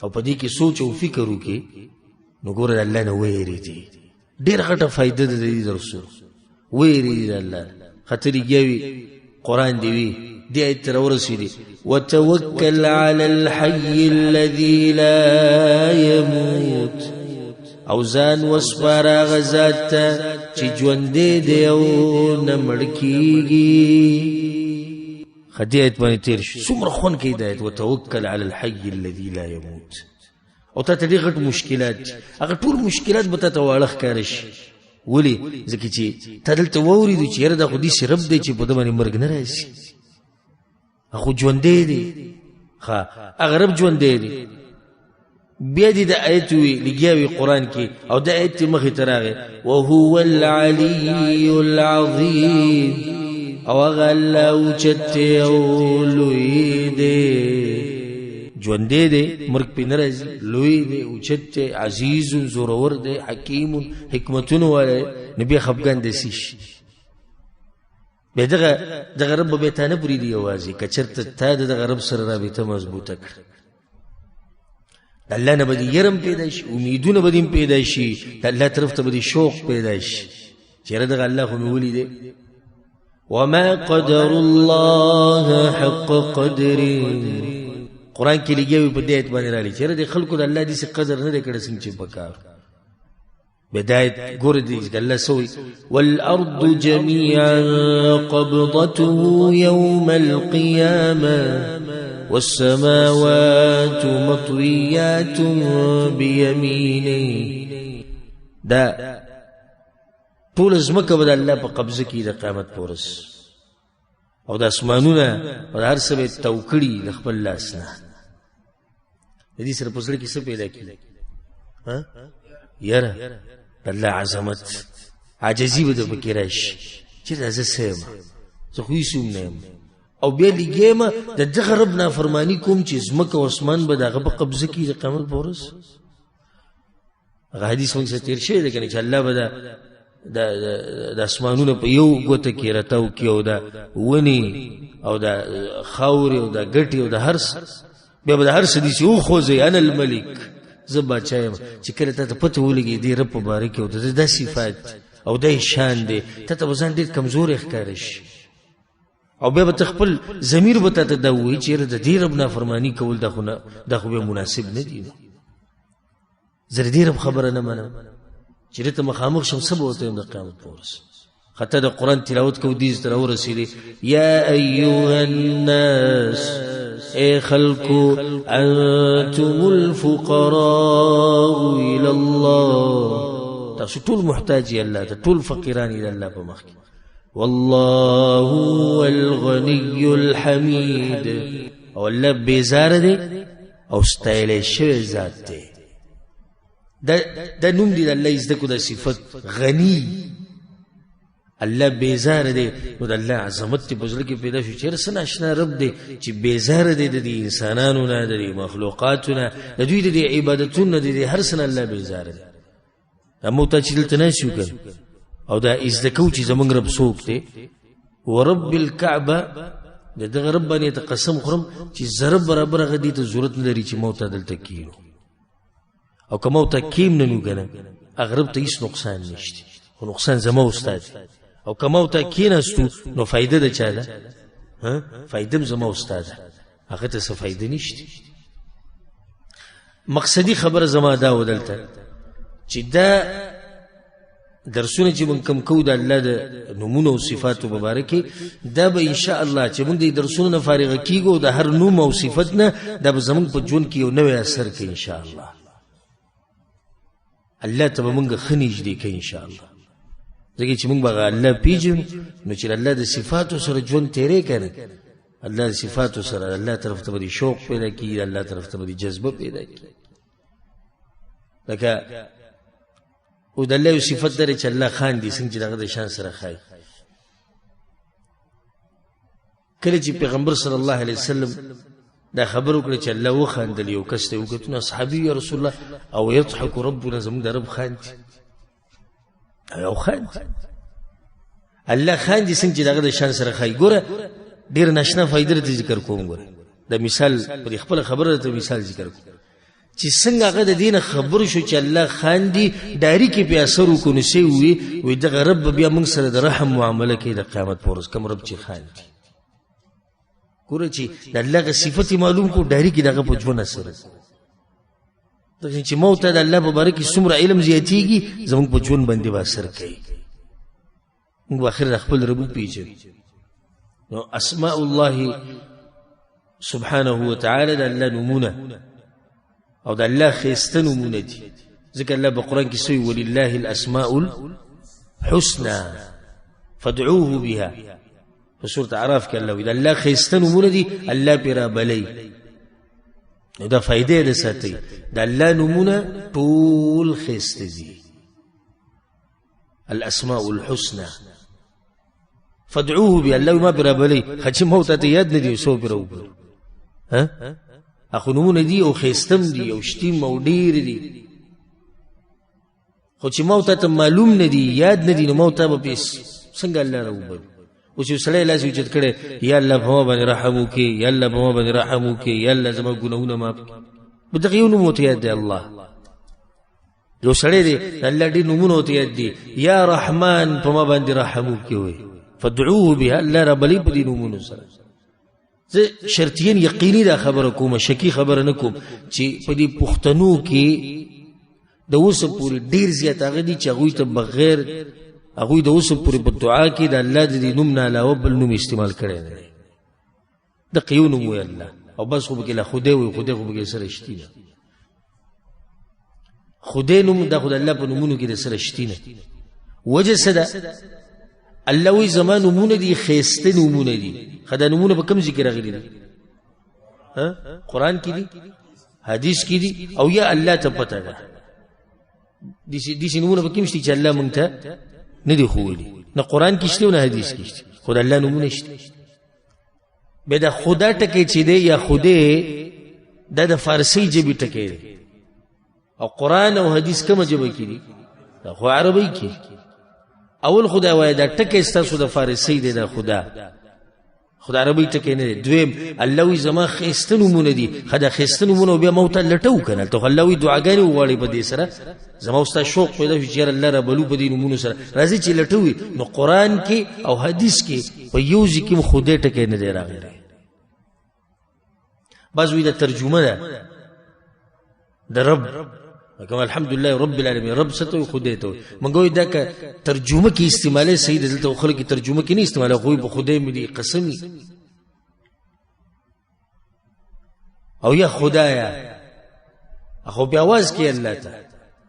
او په دې کې سوچ او فکر وکې نو ګوره الله نه وېریږي ډېر غټه فائدہ ده دې درسو وېریږي الله خاطر یې قرآن دی وی دې آیت تر ورسېدي وتوکل علی الحي الذي لا يموت او ځان وسپاره غزاد ته چې ژوندې دی او نه مړ کېږي خدیت باندې تیر شو څومره خون کې هدایت وتوکل علی الحي الذي لا يموت او ته دې غټ مشکلات هغه ټول مشکلات به ته واړه ښکار شي ولې ځکه چې ته دلته واورېدو چې یاره دا خو داسې رب دی چې په ده باندې مرګ نه راځي خو ژوندی دی ښه هغه رب ژوندی دی بیا دې د آیت وي لګیا وي قرآن کې او د آیت مخې ته راغی وهو العلي العظیم او هغه الله اوچت دی او لوی دی ژوندی دی مرګ پې نه راځي لوی دی اوچت دی عزیز زورور دی حکیم حکمتونه والی نو بیا خفګان داسې شي بیا دغه رب به بیا تا نه پرېږدي یوازې که چېرته تا د دغه رب سره رابطه مضبوطه کړه د الله نه به دې یرم پیدا شي امیدونه به دې پیدا شي د الله طرف ته به دې شوق پیدا شي چې یاره دغه الله خو مې ولیدی وما قدر الله حق قدره قرآن کې لګیا وي په دې آیت باندې راغلي چې یاره د خلکو د الله داسې قدر نه دی کړی څنګه چې پکار بداية قردي قال له سوي والأرض جميعا قبضته يوم القيامة والسماوات مطويات بيمينه دا طول ازمکه بدا الله په قبضه کې د قیامت پورس او د اسمانونه او هر څه به توکړي د خپل لاس نه د دې سره پوسړي کې څه پیدا کیږي ها یاره الله عظمت عاجزی به د پکې راشي چې دا زه سم زه خو هیڅ نه یم او بیا لګیم د دغه رب نافرمانی کوم چې ځمکه او اسمان به دغه په قبضه کې د قیامت پورس هغه حدیث موږ تیر شوی دی کنه چې الله به د اسمانونو په یو ګوته کې راتاو کې او دا ونی او دا خاوري او دا ګټي او دا هرڅ بیا به د هر څه دي چې او خوځي انا الملک زه بچایم چې کله ته پته ولګي دی رب مبارک او د صفات او د شان دی ته ځان ډېر کمزور ښکارې شي او بیا به خپل ضمیر به ته دا وایي چې د دې رب نافرمانی کول دا خو به مناسب نه دي زه د دې رب خبره نه منم چې ته مخامخ شم څه به ورته د قیامت پورس حتی د قرآن تلاوت کو دې تر ورسېدې یا ایها الناس اے خلقو انتم الفقراء الى الله تاسو ټول محتاج یې الله ته ټول فقیران یې الله په مخ کې والله هو الغني الحمید او الله بیزار دی او ستایل شوی ذات دی دا نوم دی د الله زده کو د صفت غنی الله بیزار دی. نو د الله عظمت په زړه کې پیدا شو چې رسنه آشنا رب دی چې بیزار دی د انسانانو نه، د مخلوقاتو نه، د دوی د عبادتونو نه، د هر څه نه الله بیزار دی. موږ ته چې دلته ناسیو کړ او دا زده کوو چې زمونږ رب څوک دی. ورب الکعبه، د دغه رب باندې ته قسم خورم چې ضرب برابر هغه دې ته ضرورت نه لري چې موږ ته دلته کینو، او که موږ ته کیم نه نو کنه هغه رب ته هېڅ نقصان نشته، خو نقصان زما استاد. او که موږ ته کېناستو نو فایده د چا ده؟ فایده م زما استاد، هغه ته څه فایده نشته. مقصدي خبره زما دا و دلته چې دا درسونه چې مونږ کوم کوو د الله د نومونو او صفاتو مبارکې، دا به انشاء الله چې مونږ د درسونو نه فارغه کیږو د هر نوم او صفت نه، دا به زمونږ په ژوند کې یو نوی اثر کوي انشاء الله. الله ته به مونږ ښه نږدې کوي انشاء الله. ځکه چې مونږ به الله پیژنو نو چې الله د صفاتو سره ژوند تیری کوي، الله د صفاتو سره الله طرف ته به شوق پیدا کړي، الله طرف ته به جذبه پیدا کړي. لکه او د الله یو صفت لري چې الله خان دي، څنګه چې دغه د شان سره ښایي. کله چې پیغمبر صلی الله علیه وسلم دا خبر وکړه چې الله وخاندل، یو کس ته وکتل اصحابي یا رسول الله او يضحك ربنا، زموږ د رب خان دي او خان الله خان دي، څنګه چې دغه د شان سره ښایي. ګوره ډېر ناشنا فایده ته ذکر کوم. ګوره د مثال په خپل خبره ته مثال ذکر کوم چې څنګه هغه د دین خبر شو چې الله خان دي، دایری کې په اثر وکونو سی وي دغه رب بیا موږ سره د رحم معامله کوي د قیامت پر ورځ. کوم رب چې خان دي، ګوره چې د الله غ صفت معلوم کو دایری کې دغه په ژوند اثر دغه چې موت د الله مبارک څومره علم زیاتیږي زموږ په ژوند باندې اثر کوي. موږ اخر خپل رب پیژنو. نو اسماء الله سبحانه وتعالى د الله نمونه او د الله خیسته نمونه دي. ځکه الله په قرآن کې سوی ولله الاسماء الحسنى فادعوه بها، په سورة اعراف کې الله وی د الله خیسته نمونه دي، الله پې رابلی. نو دا فایده ده ساتئ، د الله نمونه ټول خیسته دي، الاسماء الحسنى فادعوه بها. الله ما پې رابلی، خو چې موت ته یاد نه دي سو پې راوبلو. اخو نمونه دي او خیستم دي او شتیم او ډیر دي، خو چې موت ته معلوم نه دي یاد نه دي نو موت به پیس څنګه الله راوبل. اوس یو سړی لاس اوچت کړی، یا الله په ما باندې رحم وکړي، یا الله په ما باندې رحم وکړي، یا الله زما ګناهونه معاف کړي. په دغه یو نوم ورته یاد دی الله. یو سړی دی الله ډېر نومونه ورته یاد دي، یا رحمان په ما باندې رحم وکړي وایي فادعوه بها. الله رابلي په دې نومونو سره. زه شرطین یقیني دا خبره کوم، شکی خبره نه کوم چې په دې پښتنو کې د اوسه پورې ډېر زیات هغه دي چې هغوی ته بغیر هغوی د اوسه پورې په دعا کې د الله د دې نوم نه علاوه بل نوم استعمال کړی نه دی. دقه یو نوم وایي الله او بس خو پکې لا خدای وایي، خدای خو پکې سره شتي نه. خدای نوم دا خو د الله په نومونو کې د سره شتي نه. وجه څه ده؟ الله وی زما نمونه دي خیسته نمونه دي. خدا نمونه په کوم ذکر راغلي دي؟ قرآن کې دي، حدیث کې دي، او یا الله ته پته ده. دې نمونه په کوم شته چې الله مونږ ته نه دي ښوولي، نه قرآن کې شته نه حدیث کې شته، خو د الله نمونه شته. بیا د خدا ټکی چې دی یا خدای دا د فارسی ژبې ټکی دی، او قرآن او حدیث کومه ژبه کې دي؟ دا خو عربی کې. اول خدا وای دا ټکی ستاسو د فارسی دی، دا خدا عربی ټکی نه دی. دویم الله وی زما خیسته نومونه دي، خدا خیسته نومونه بیا موته لټو کنه ته الله وی دعاګانې وغواړي په دې سره زما اوستا شوق پیدا شي چې الله ربلو په دې نومونو سره راځي چې لټوي. نو قرآن کې او حدیث کې په یو ځکه خدای ټکی نه دی راغلی. بعض وی دا ترجمه ده د رب، لکه الحمدلله رب العالمین، رب ستو خدای ته منګوي دا که ترجمه کې استعماله صحیح ده، دلته خلک ترجمه کې نه استعماله، خو په خدای مې دي قسمی او یا خدایا اخو په आवाज کې الله ته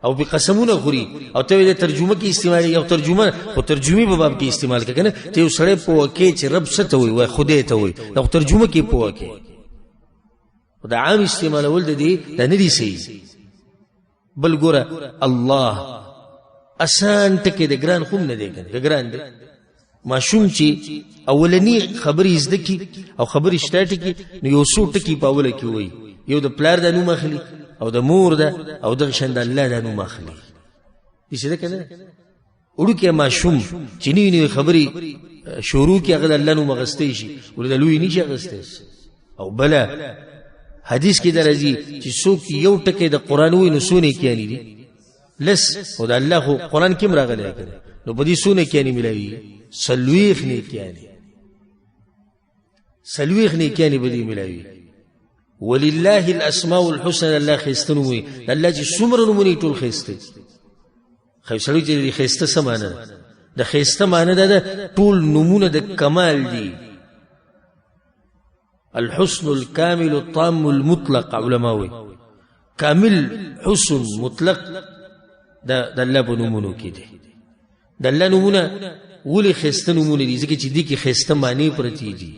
او په قسمونه خوري او ته د ترجمه کې استعمال یو ترجمه خو ترجمه په باب کې استعمال کنه ته یو سړی په وکه چې رب ستو وي خدای ته وي نو ترجمه کې په وکه دا عام استعمال ول دي دا نه دي صحیح. بل ګوره الله آسان ټکی د ګران خوم نه دی کنه ګران دی ماشوم چې اولنی خبرې زده کی او خبرې سٹارټ کی نو یو څو ټکي په اوله کې وایي یو د پلار د نوم اخلي او د مور ده او دغه شان د الله د نوم اخلي داسې ده که نه وړوکی ماشوم چې نوي نوي خبرې شروع کړي هغه د الله نوم اخیستی شي ولې د لوی نه شي اخیستی او بله حدیث کې دا راځي چې څوک یو ټکی د قرآن ووایي نو څو نیکیانې دي لس خو د الله خو قرآن کې هم راغلی نو په دې څو نیکیانې میلاوي 40 نیکیانې 40 نیکیانې په دې میلاوي ولله الاسماء الحسنى الله ښایسته نومونه د الله چې څومره نومونه یې ټول ښایسته دي خو سړی چې د ښایسته څه معنی ده د ښایسته معنی ده ټول نومونه د کمال دي الحسن الكامل الطام المطلق علماوي كامل حسن مطلق د الله په نومونو کې دي د الله نومونه ولې ښایسته نومونه دي ځکه چې دې کې ښایسته معنی پرتې دي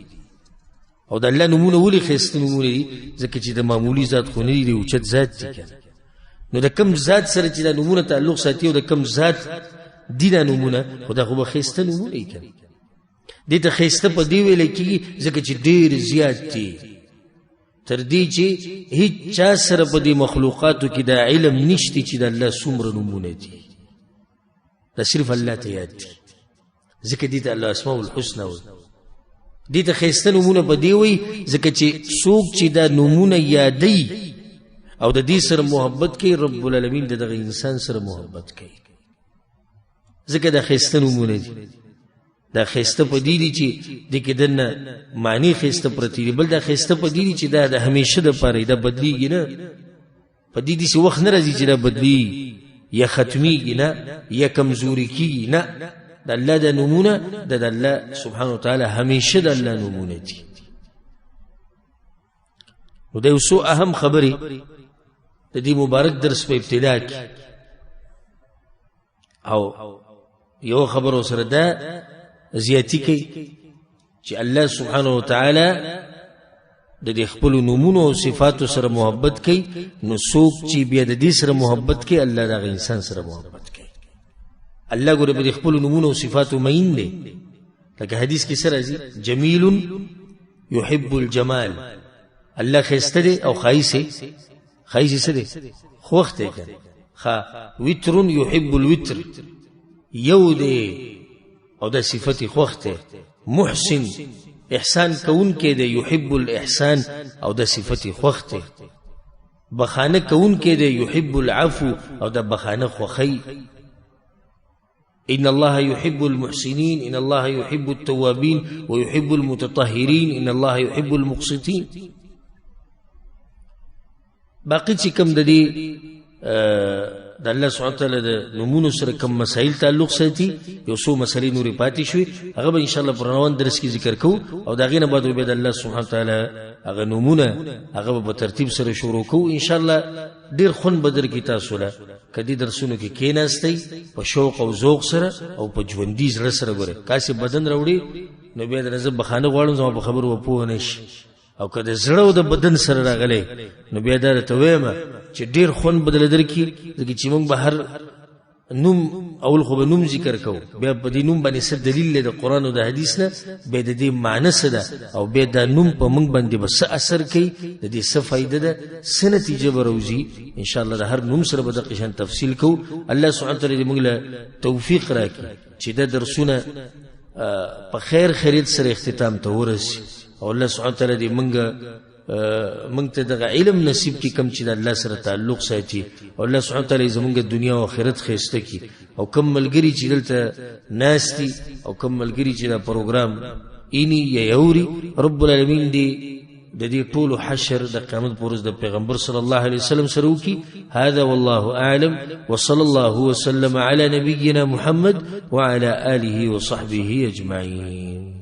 او د الله نومونه ولې ښایسته نومونه دي ځکه چې د معمولي ذات خو نه دي د اوچت ذات دي کنه نو د کم ذات سره چې د نومونه تعلق ساتي او د کم ذات دي د نومونه خو دا خو به ښایسته نومونه یې کنه دې ته ښایسته په دې ویل کېږي ځکه چې ډېر زیات دي تر دې چې هیڅ چا سره په دې مخلوقاتو کې دا علم نشته چې د الله څومره نومونه دي دا صرف الله ته یاد دي ځکه دې ته الله اسماء الحسنى وایي دې ته ښایسته نومونه په دې وایي ځکه چې څوک چې دا نومونه یادوي او د دې سره محبت کوي رب العالمین د دغه انسان سره محبت کوي ځکه دا ښایسته نومونه دي دا ښایسته په دې دي چې دې کې دننه معنی ښایسته پرتې دي بل دا ښایسته په دې دي چې دا د همیشه دپاره دا بدلیږي نه په دې داسې وخت نه راځي چې دا بدلیږي یا ختمیږي نه یا کمزوري کېږي نه د الله د نومونه د الله سبحانه وتعالی همیشه د الله نومونه دي نو دا یو څو اهم خبرې د دې مبارک درس په ابتدا کې او یو خبر سره دا زیاتی کوي چې الله سبحانه وتعالی د دې خپل نومونو او صفاتو سره محبت کوي نو څوک چې بیا د دې سره محبت کوي الله دغه انسان سره محبت کوي الله ګوره په خپل نومونو او صفاتو مین دی لکه حدیث کې سره راځي جمیل یحب الجمال الله ښایسته دی او ښایسه څه دی خوښ دی کنه وتر یحب الوتر یو دی او دا صفت خوښ دی محسن احسان کون کې دی یحب الاحسان او دا صفت خوښ دی بخانه کون کې دی یحب العفو او دا بخانه خوخی إن الله يحب المحسنين إن الله يحب التوابين ويحب المتطهرين إن الله يحب المقسطين باقي چې کوم د دې د الله سبحانه وتعالى د نومونو سره کوم مسائل تعلق ساتي یو څو مسلې نورې پاتې شوي هغه به ان شاء الله په روان درس کې ذکر کوو او دا غینه بعد به د الله سبحانه وتعالى هغه نومونه هغه په ترتیب سره شروع کوو ان شاء الله ډیر خون بدر کی تاسو له کدي درسونو کې کیناستئ په شوق او ذوق سره او په ژوندۍ زړه سره ګوره کاسې بدن راوړي نو بیا د نظر بخانه غواړم زما په خبرو وپوه نشي او کله زړه او د بدن سره راغلی نو بیا دا ته وایم چې ډیر خون بدل درکې ځکه چې موږ به هر نوم اول خو به نوم ذکر کوو بیا په دې نوم باندې څه دلیل دی د قرآن او د حدیث نه بیا د دې معنی څه ده او بیا دا نوم په موږ باندې به څه اثر کوي د دې څه فایده ده څه نتیجه به راوځي ان شاء الله د هر نوم سره به دقیقاً تفصیل کوو الله سبحانه وتعالی دې موږ له توفیق راکړي چې دا درسونه په خیر خیریت سره اختتام ته ورسي او الله سبحانه وتعالی دې موږ ته دغه علم نصیب کی کم چې د الله سره تعلق ساتي او الله سبحانه وتعالی زموږ دنیا او آخرت ښایسته کی او کم ملګری چې دلته ناشتي او کم ملګری چې دا پروګرام اینی یا یوري رب العالمین دې د دې ټول حشر د قیامت پر ورځ د پیغمبر صلی الله علیه وسلم سره وکي هذا والله اعلم وصلى الله وسلم على نبينا محمد وعلى آله وصحبه اجمعين